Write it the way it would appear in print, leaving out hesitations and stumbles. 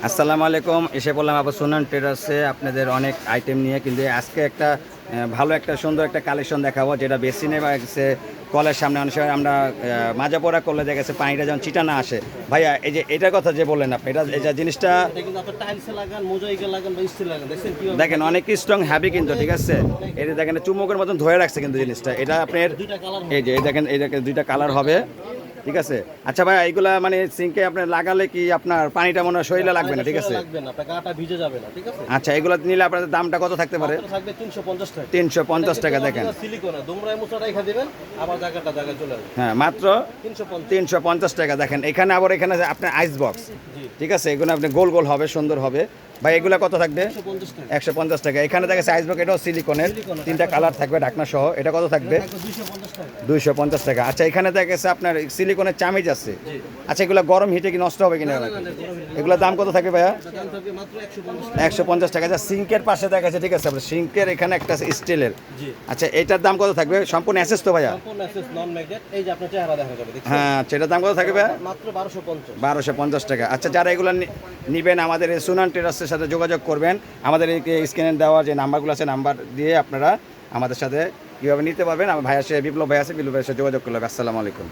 আসসালামু আলাইকুম। এসে বললাম আবার সুনান ট্রেডার্সে আপনাদের অনেক আইটেম নিয়ে, কিন্তু আজকে একটা ভালো একটা সুন্দর একটা কালেকশন দেখাবো, যেটা বেসিনে বা গেছে কলের সামনে অনেক সময় আমরা মাজা পোড়া করলে দেখা গেছে পানিটা যেমন চিটা না আসে। ভাইয়া এই যে এটার কথা যে বললেন আপনি, এটা জিনিসটা দেখেন অনেক স্ট্রং হ্যাভি কিন্তু, ঠিক আছে। এটা দেখেন চুম্বকের মতন ধরে রাখছে কিন্তু জিনিসটা, এটা আপনার এই যে দেখেন এই দেখেন দুইটা কালার হবে, ঠিক আছে। আচ্ছা ভাই, এইগুলা মানে সিঙ্কে আপনি লাগালে কি আপনার পানিটা মনে হয় শরীরে লাগবে না, ঠিক আছে। আচ্ছা, এগুলো নিলে আপনাদের দামটা কত থাকতে পারে? 350 টাকা। দেখেন হ্যাঁ, মাত্র 350 টাকা। দেখেন এখানে আবার এখানে আপনার আইস বক্স, ঠিক আছে। এগুলো আপনি গোল গোল হবে, সুন্দর হবে। ভাই এগুলো কত থাকবে? 150 টাকা। এখানে দেখা যাচ্ছে আইস বক্স, এটাও সিলিকনের, তিনটা কালার থাকবে ঢাকনা সহ। এটা কত থাকবে? 250 টাকা। আচ্ছা, এখানে দেখা গেছে আপনার সিলিকনের চামিচ আছে। আচ্ছা, এগুলো গরম হিটে কি নষ্ট হবে কিনা? এগুলোর দাম কত থাকবে ভাইয়া? 150 টাকা। আচ্ছা, সিঙ্কের পাশে দেখা যাচ্ছে, ঠিক আছে, আপনার সিঙ্কের এখানে একটা স্টিলের। আচ্ছা, এটার দাম কত থাকবে? সম্পূর্ণ অ্যাসেস তো ভাইয়া? হ্যাঁ, আচ্ছা, এটার দাম কত থাকবে ভাইয়া? 1250 টাকা। আচ্ছা, যারা এগুলো নিবেন আমাদের এই সুনান ট্রেডার্সের সাথে যোগাযোগ করবেন। আমাদের এই স্ক্রিনে দেওয়া যে নাম্বারগুলো আছে, নাম্বার দিয়ে আপনারা আমাদের সাথে কীভাবে নিতে পারবেন। আমার ভাই আছে, বিপ্লব ভাই আছে, বিপ্লব ভাইয়ের সাথে যোগাযোগ করলে হবে। আসসালামু আলাইকুম।